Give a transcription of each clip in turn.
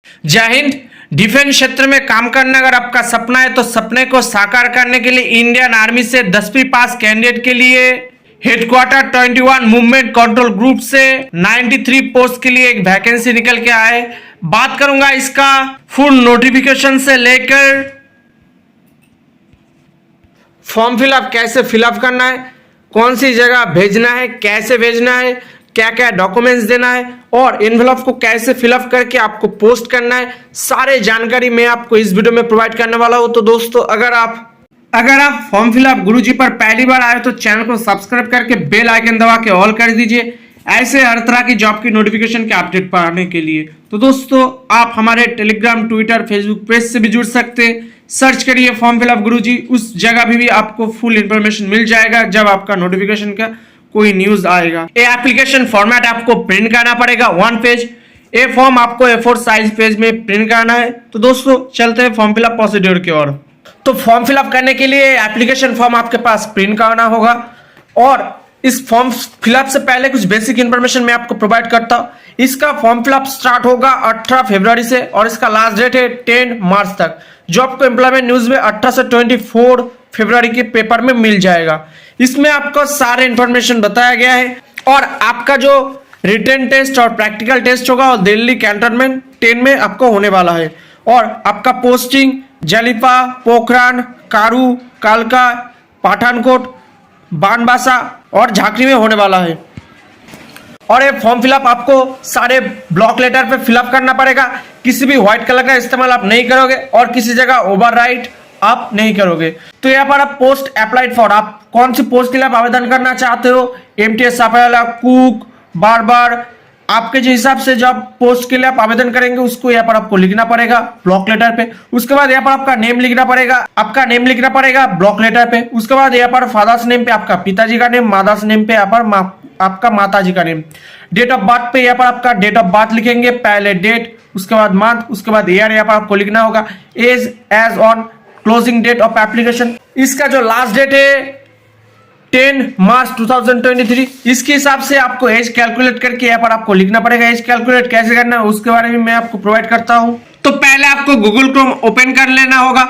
जय हिंद। डिफेंस क्षेत्र में काम करना अगर आपका सपना है तो सपने को साकार करने के लिए इंडियन आर्मी से 10वीं पास कैंडिडेट के लिए हेडक्वार्टर 21 मूवमेंट कंट्रोल ग्रुप से 93 पोस्ट के लिए एक वैकेंसी निकल के आए। बात करूंगा इसका फुल नोटिफिकेशन से लेकर फॉर्म फिलअप कैसे फिलअप करना है, कौन सी जगह भेजना है, कैसे भेजना है, क्या क्या डॉक्यूमेंट्स देना है और एनवेलप को कैसे फिलअप करके आपको पोस्ट करना है, सारे जानकारी मैं आपको इस वीडियो में प्रोवाइड करने वाला हूं। तो दोस्तों अगर आप फॉर्म फिलअप गुरुजी पर पहली बार आए तो चैनल को सब्सक्राइब करके बेल आइकन दबा के ऑल कर दीजिए, ऐसे हर तरह की जॉब की नोटिफिकेशन के अपडेट पाने के लिए। तो दोस्तों आप हमारे टेलीग्राम, ट्विटर, फेसबुक पेज से भी जुड़ सकते हैं। सर्च करिए फॉर्म फिलअप गुरुजी, उस जगह भी आपको फुल इंफॉर्मेशन मिल जाएगा जब आपका नोटिफिकेशन का कोई न्यूज आएगा। ये एप्लीकेशन फॉर्मेट आपको प्रिंट करना पड़ेगा 1 पेज। ये फॉर्म आपको A4 साइज पेज में प्रिंट करना है। तो दोस्तों चलते हैं फॉर्म फिलअप प्रोसीड्यूर की ओर। तो फॉर्म फिलअप करने के लिए एप्लीकेशन फॉर्म आपके पास प्रिंट करना होगा और इस फॉर्म फिलअप से पहले कुछ बेसिक इंफॉर्मेशन मैं आपको प्रोवाइड करता हूं। इसका फॉर्म फिलअप स्टार्ट होगा 18 फरवरी से और इसका लास्ट डेट है 10 मार्च तक, जो आपको एम्प्लॉयमेंट न्यूज में 18 से 24 फरवरी के पेपर में मिल जाएगा। इसमें आपको सारे इंफॉर्मेशन बताया गया है और आपका जो रिटन टेस्ट और प्रैक्टिकल टेस्ट होगा और दिल्ली कैंटोनमेंट 10 में आपको होने वाला है और आपका पोस्टिंग जलिपा, पोखरान, कारू, कालका, पठानकोट, बानबासा और झांकरी में होने वाला है। और ये फॉर्म फिलअप आपको सारे ब्लॉक लेटर पे फिलअप करना पड़ेगा। किसी भी व्हाइट कलर का इस्तेमाल आप नहीं करोगे और किसी जगह ओवरराइट आप नहीं करोगे। तो यहाँ पर आप पोस्ट अप्लाइड फॉर, आप कौन सी पोस्ट के लिए आप आवेदन करना चाहते हो, MTS साफावाला, कुक, बार्बर, आपके जो हिसाब से जब पोस्ट के लिए आप आवेदन करेंगे उसको यहाँ पर आपको लिखना पड़ेगा ब्लॉक लेटर पे। उसके बाद यहाँ पर आपका नेम लिखना पड़ेगा, ब्लॉक लेटर पे। उसके बाद यहाँ पर फादर्स नेम पे आपका पिताजी का नेम, मदर्स नेम पे यहाँ पर आपका माताजी का नेम। डेट ऑफ बर्थ पे यहाँ पर आपका डेट ऑफ बर्थ लिखेंगे, पहले डेट, उसके बाद मंथ, उसके बाद ईयर यहाँ पर आपको लिखना होगा। Age as on closing date of application, इसका जो लास्ट डेट है 10 मार्च 2023, इसके हिसाब से आपको एज कैलकुलेट करके यहाँ पर आपको लिखना पड़ेगा। एज कैलकुलेट कैसे करना है उसके बारे में मैं आपको प्रोवाइड करता हूं। तो पहले आपको गूगल क्रोम ओपन कर लेना होगा।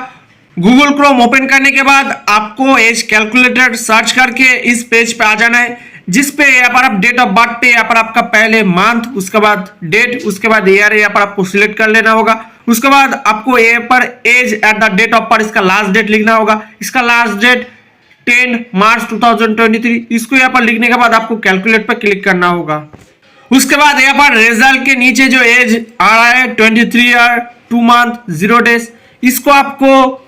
गूगल क्रोम ओपन करने के बाद आपको एज कैलकुलेटर सर्च करके इस पेज पे आ जाना है, जिस पे यहाँ पर आप डेट ऑफ बर्थ पे यहाँ पर आपका पहले मंथ, उसके बाद डेट, उसके बाद ईयर यहाँ पर आपको सिलेक्ट कर लेना होगा। उसके बाद आपको यहाँ पर age at the date of birth, इसका लास्ट डेट लिखना होगा। इसका लास्ट डेट 10 मार्च 2023, इसको यहाँ पर लिखने के बाद आपको कैलकुलेट पर क्लिक करना होगा। उसके बाद यहाँ पर रिजल्ट के नीचे जो एज आ रहा है 23 ईयर 2 मंथ 0 डेज, इसको आपको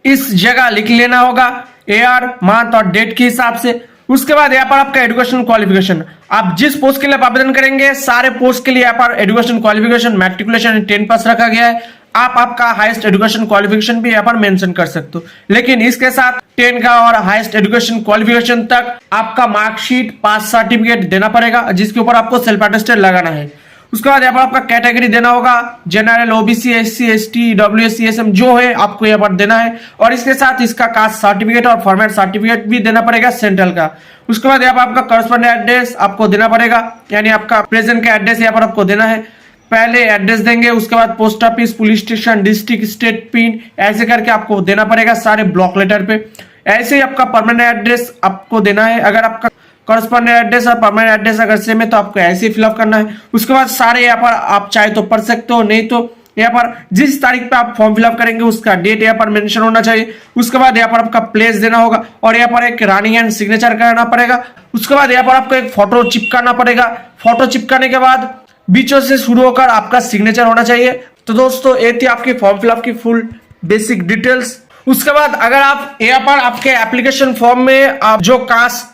इस जगह लिख लेना होगा ईयर, मंथ और डेट के हिसाब से। उसके बाद यहाँ पर आपका एजुकेशन क्वालिफिकेशन, आप जिस पोस्ट के लिए आवेदन करेंगे सारे पोस्ट के लिए यहाँ पर एजुकेशन क्वालिफिकेशन मैट्रिकुलेशन 10 पास रखा गया है। आप आपका हाईएस्ट एजुकेशन क्वालिफिकेशन भी यहाँ पर मेंशन कर सकते हो, लेकिन इसके साथ 10 का और हाईएस्ट एजुकेशन क्वालिफिकेशन तक आपका मार्कशीट, पास सर्टिफिकेट देना पड़ेगा, जिसके ऊपर आपको सेल्फ अटेस्टेड लगाना है। उसके बाद यहाँ पर आपका कैटेगरी देना होगा, general, OBC, SC, ST, WS, CSM जो है आपको यहाँ पर देना है और इसके साथ इसका कास्ट सर्टिफिकेट और फॉर्मेट सर्टिफिकेट भी देना पड़ेगा सेंट्रल का। उसके बाद यहाँ पर आपका करस्पॉन्डेंट एड्रेस आपको देना पड़ेगा, यानी आपका प्रेजेंट का एड्रेस यहाँ पर आपको देना है। पहले एड्रेस देंगे, उसके बाद post office, police station, district, state pin, ऐसे करके आपको देना पड़ेगा सारे ब्लॉक लेटर पे। ऐसे ही आपका परमानेंट एड्रेस आपको देना है। अगर आपका करस्पॉन्डेंट एड्रेस और परमानेंट एड्रेस अगर सेम है तो आपको ऐसे ही फिलअप करना है। उसके बाद सारे यहाँ पर आप चाहे तो पढ़ सकते हो, नहीं तो यहाँ पर जिस तारीख पे आप फॉर्म फिलअप करेंगे उसका डेट यहाँ पर मेंशन होना चाहिए। उसके बाद यहाँ पर आपका प्लेस देना होगा और यहाँ पर एक रनिंग एंड सिग्नेचर करना पड़ेगा। उसके बाद यहाँ पर आपको एक फोटो चिपकाना पड़ेगा। फोटो चिपकाने के बाद बीचों से शुरू होकर आपका सिग्नेचर होना चाहिए। तो दोस्तों ये थी आपकी फॉर्म फिलअप की फुल बेसिक डिटेल्स। उसके बाद अगर आप यहाँ पर आपके एप्लीकेशन फॉर्म में आप जो कास्ट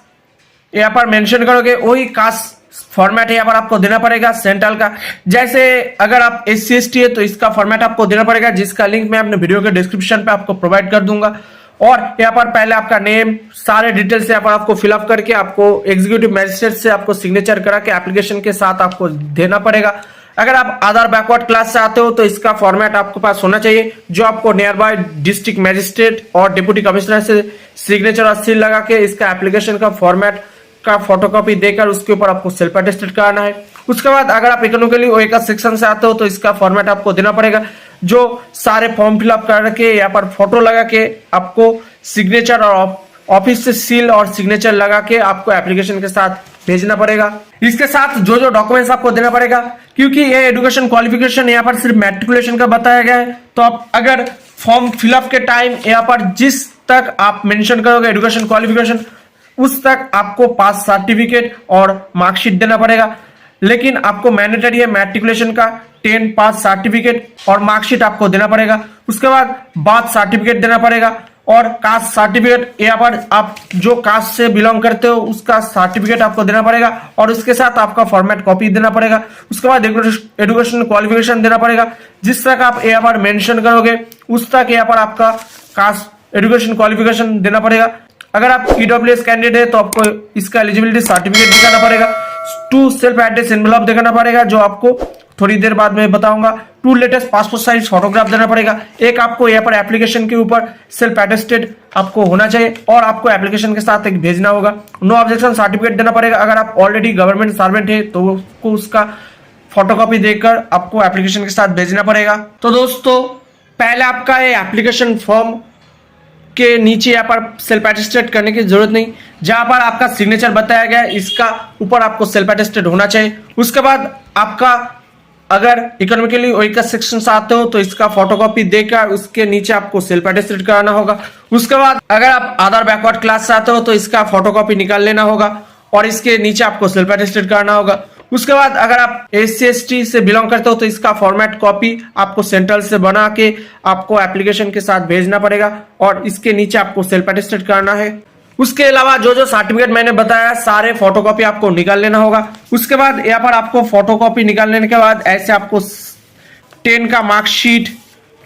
यहाँ पर मेंशन करोगे वही कास्ट फॉर्मेट यहाँ पर आपको देना पड़ेगा सेंट्रल का। जैसे अगर आप SC ST है तो इसका फॉर्मेट आपको देना पड़ेगा, जिसका लिंक मैं अपने वीडियो के डिस्क्रिप्शन पे आपको प्रोवाइड कर दूंगा। और यहाँ पर पहले आपका नेम, सारे डिटेल्स यहाँ पर आपको फिलअप करके आपको एग्जीक्यूटिव मैजिस्ट्रेट से आपको सिग्नेचर करा के एप्लीकेशन के साथ आपको देना पड़ेगा। अगर आप आधार बैकवर्ड क्लास से आते हो तो इसका फॉर्मेट आपके पास होना चाहिए, जो आपको नियर बाय डिस्ट्रिक्ट मैजिस्ट्रेट और डिप्टी कमिश्नर से सिग्नेचर और सील लगा के इसका एप्लीकेशन का फॉर्मेट का फोटोकॉपी देकर उसके ऊपर आपको सेल्फ अटेस्टेड कराना है। उसके बाद अगर आप इकोनॉमिकली ओए का सेक्शन से आते हो तो इसका फॉर्मेट आपको देना पड़ेगा, जो सारे फॉर्म फिलअप करके यहाँ पर फोटो लगा के आपको सिग्नेचर और ऑफिस से सील और सिग्नेचर लगा के आपको एप्लीकेशन के साथ भेजना पड़ेगा। इसके साथ जो जो डॉक्यूमेंट्स आपको देना पड़ेगा, क्योंकि ये एजुकेशन क्वालिफिकेशन यहाँ पर सिर्फ मैट्रिकुलेशन का बताया गया है, तो आप अगर फॉर्म फिलअप के टाइम यहाँ पर जिस तक आप मेंशन करोगे एजुकेशन क्वालिफिकेशन, उस तक आपको पास सर्टिफिकेट और मार्कशीट देना पड़ेगा। लेकिन आपको मैंडेटरी है मैट्रिकुलेशन का 10 पास सर्टिफिकेट और मार्कशीट आपको देना पड़ेगा। उसके बाद बार्थ सर्टिफिकेट देना पड़ेगा और कास्ट सर्टिफिकेट, यहाँ पर आप जो कास्ट से बिलोंग करते हो उसका सर्टिफिकेट आपको देना पड़ेगा और उसके साथ आपका फॉर्मेट कॉपी देना पड़ेगा। उसके बाद एजुकेशन क्वालिफिकेशन देना पड़ेगा, जिस तक आप यहाँ पर मेंशन करोगे उस तक यहाँ पर आपका कास्ट एजुकेशन क्वालिफिकेशन देना पड़ेगा। अगर आप ईडब्ल्यूएस कैंडिडेट है तो आपको इसका एलिजिबिलिटी सर्टिफिकेट दिखाना पड़ेगा। 2 सेल्फ एड्रेस एनवेलप दिखाना पड़ेगा, जो आपको थोड़ी देर बाद में बताऊंगा। 2 लेटेस्ट पासपोर्ट साइज फोटोग्राफ देना पड़ेगा। एक आपको यहाँ पर एप्लीकेशन के ऊपर सेल्फ अटेस्टेड आपको होना चाहिए और आपको एप्लीकेशन के साथ एक भेजना होगा। नो ऑब्जेक्शन सर्टिफिकेट देना पड़ेगा। अगर आप ऑलरेडी गवर्नमेंट सर्वेंट है तो आपको उसका फोटोकॉपी देकर आपको एप्लीकेशन के साथ भेजना पड़ेगा। तो दोस्तों, पहले आपका ये एप्लीकेशन फॉर्म के नीचे यहाँ पर सेल्फ अटेस्टेड करने की जरूरत नहीं, जहां पर आपका सिग्नेचर बताया गया है इसका ऊपर आपको सेल्फ अटेस्टेड होना चाहिए। उसके बाद आपका अगर इकोनॉमिकली वही का सेक्शन से आते हो तो इसका फोटोकॉपी देकर उसके नीचे आपको सेल्फ अटेस्टेड कराना होगा। उसके बाद अगर आप अदर बैकवर्ड क्लास से आते हो तो इसका फोटोकॉपी निकाल लेना होगा और इसके नीचे आपको सेल्फ अटेस्टेड कराना होगा। उसके बाद अगर आप SC/ST से बिलोंग करते हो तो इसका फॉर्मेट कॉपी आपको सेंट्रल से बना के आपको एप्लीकेशन के साथ भेजना पड़ेगा और इसके नीचे आपको सेल्फ अटेस्टेड करना है। उसके अलावा जो जो सर्टिफिकेट मैंने बताया सारे फोटोकॉपी आपको निकाल लेना होगा। उसके बाद यहाँ पर आपको फोटोकॉपी निकाल लेने के बाद ऐसे आपको 10 का मार्कशीट,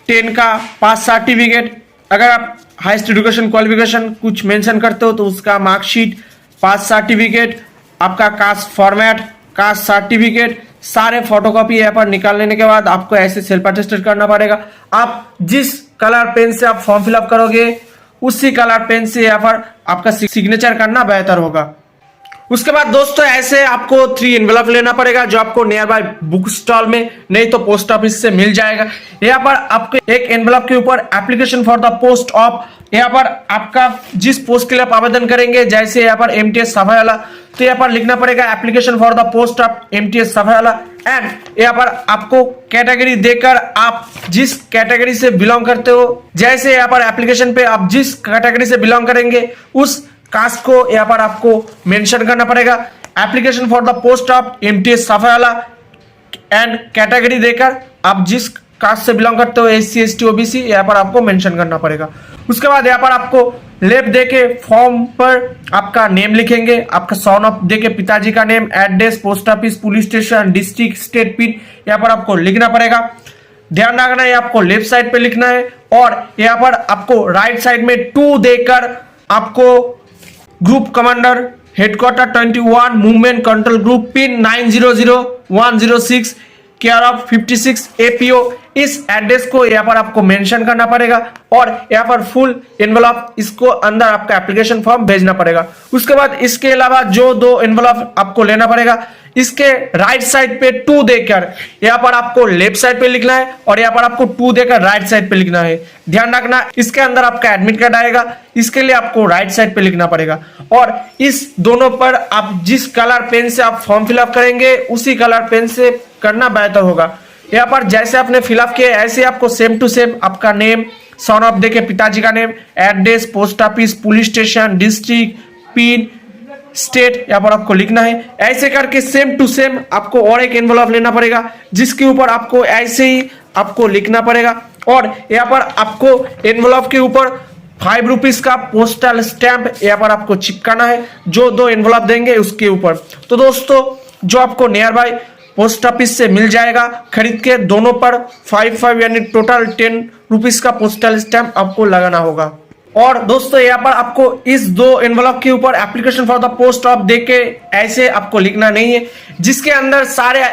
10 का पास सर्टिफिकेट, अगर आप हाईएस्ट एजुकेशन क्वालिफिकेशन कुछ मेंशन करते हो तो उसका मार्कशीट, पास सर्टिफिकेट, आपका कास्ट फॉर्मेट, कास्ट सर्टिफिकेट, सारे फोटोकॉपी यहाँ पर निकाल लेने के बाद आपको ऐसे सेल्फ अटेस्टेड करना पड़ेगा। आप जिस कलर पेन से आप फॉर्म फिलअप करोगे उसी कलर पेन से यहाँ पर आपका सिग्नेचर करना बेहतर होगा। उसके बाद दोस्तों ऐसे आपको 3 एनवेलप लेना पड़ेगा, जो आपको नियर बाय बुक स्टॉल में नहीं तो पोस्ट ऑफिस से मिल जाएगा। यहाँ पर आपको एक एनवेलप के ऊपर application for the post of, यहाँ पर आपका जिस पोस्ट के लिए आप आवेदन करेंगे, जैसे यहाँ पर MTS सफाईवाला, तो यहाँ पर लिखना पड़ेगा application for the post of MTS सफाईवाला एंड यहाँ पर आपको कैटेगरी देकर आप जिस कैटेगरी से बिलोंग करते हो, जैसे यहाँ पर एप्लीकेशन पे आप जिस कैटेगरी से बिलोंग करेंगे उस कास्ट को यहाँ पर आपको मेंशन करना पड़ेगा। Application for the post of MTS सफाईवाला एंड कैटेगरी देकर आप जिस कास्ट से बिलोंग करते हो SC/ST OBC यहाँ पर आपको मेंशन करना पड़ेगा। उसके बाद यहाँ पर आपको लेफ्ट देके फॉर्म पर आपका नेम लिखेंगे, आपका सन ऑफ देके पिताजी का name, address, post office, police station, district, state pin यहाँ पर आपको लिखना पड़ेगा। ध्यान रखना है आपको लेफ्ट साइड पे लिखना है और यहाँ पर आपको राइट साइड में 2 देकर आपको group commander headquarter 21 movement control group pin 900106 care of 56 APO, इस एड्रेस को यहाँ पर आपको मेंशन करना पड़ेगा और यहाँ पर फुल एनवेलप इसको अंदर आपका एप्लीकेशन फॉर्म भेजना पड़ेगा। उसके बाद इसके अलावा जो 2 एनवेलप आपको लेना पड़ेगा, इसके राइट साइड पे 2 देकर यहाँ पर आपको लेफ्ट साइड पे लिखना है और यहाँ पर आपको 2 देकर राइट साइड पे लिखना है। ध्यान रखना इसके अंदर आपका एडमिट कार्ड आएगा, इसके लिए आपको राइट साइड पे लिखना पड़ेगा और इस दोनों पर आप जिस कलर पेन से आप फॉर्म फिलअप करेंगे उसी कलर पेन से करना बेहतर होगा। यहाँ पर जैसे आपने फिलअप किया ऐसे आपको सेम टू सेम आपका नेम, सन ऑफ देके पिताजी का name, address, post office, police station, district, pin, state यहाँ पर आपको लिखना है। ऐसे करके सेम टू सेम आपको और एक एनवेलप लेना पड़ेगा जिसके ऊपर आपको ऐसे ही आपको लिखना पड़ेगा और यहाँ पर आपको एनवेलप के ऊपर 5 रुपीज का पोस्टल स्टैंप यहाँ पर आपको चिपकाना है, जो 2 एनवेलप देंगे उसके ऊपर। तो दोस्तों जो आपको नियर बाय पोस्ट ऑफिस से मिल जाएगा खरीद के, दोनों पर 5 यानी टोटल 10 रुपीज का पोस्टल स्टैंप आपको लगाना होगा। और दोस्तों यहाँ पर आपको इस 2 एनवेलप के ऊपर application for the post of देके ऐसे आपको लिखना नहीं है, जिसके अंदर सारे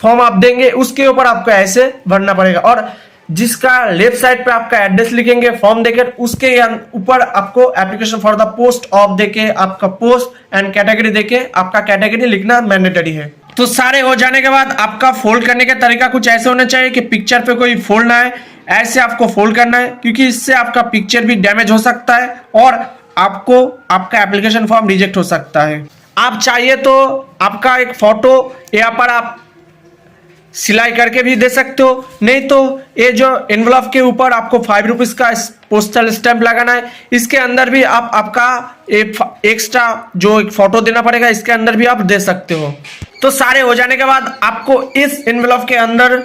फॉर्म आप देंगे उसके ऊपर आपको ऐसे भरना पड़ेगा और जिसका लेफ्ट साइड पे आपका एड्रेस लिखेंगे फॉर्म देकर उसके ऊपर आपको application for the post of देके आपका पोस्ट एंड कैटेगरी देके आपका कैटेगरी लिखना मैंडेटरी है। तो सारे हो जाने के बाद आपका फोल्ड करने का तरीका कुछ ऐसे होना चाहिए कि पिक्चर पे कोई फोल्ड ना है, ऐसे आपको फोल्ड करना है, क्योंकि इससे आपका पिक्चर भी डैमेज हो सकता है और आपको आपका एप्लीकेशन फॉर्म रिजेक्ट हो सकता है। आप चाहिए तो आपका एक फोटो यहाँ पर आप सिलाई करके भी दे सकते हो, नहीं तो ये जो एनवलप के ऊपर आपको 5 रुपीज का पोस्टल स्टैंप लगाना है, इसके अंदर भी आप आपका एक एक्स्ट्रा जो एक फोटो देना पड़ेगा, इसके अंदर भी आप दे सकते हो। तो सारे हो जाने के बाद आपको इस एनवलप के अंदर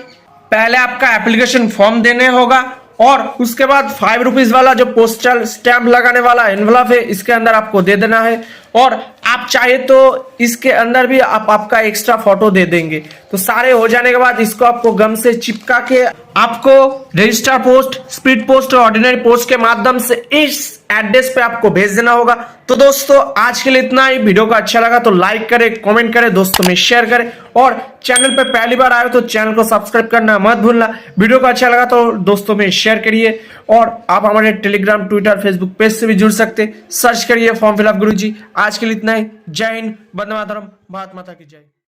पहले आपका एप्लीकेशन फॉर्म देने होगा और उसके बाद 5 रुपीज वाला जो पोस्टल स्टैंप लगाने वाला एनवलप है, इसके अंदर आपको दे देना है और आप चाहे तो इसके अंदर भी आप आपका एक्स्ट्रा फोटो दे देंगे। तो सारे हो जाने के बाद इसको आपको गम से चिपका के आपको रजिस्टर पोस्ट, स्पीड पोस्ट और ऑर्डिनरी पोस्ट के माध्यम से इस एड्रेस पे आपको भेज देना होगा। तो दोस्तों आज के लिए इतना ही। वीडियो को अच्छा लगा तो लाइक करें, कमेंट करें, दोस्तों में शेयर करें और चैनल पे पहली बार आए तो चैनल को सब्सक्राइब करना मत भूलना। वीडियो को अच्छा लगा तो दोस्तों में शेयर करिए और आप हमारे टेलीग्राम, ट्विटर, फेसबुक पेज से भी जुड़ सकते, सर्च करिए फॉर्म फिलअप गुरुजी। आज के लिए इतना ही। जय हिंद, वंदे मातरम, भारत माता की जय।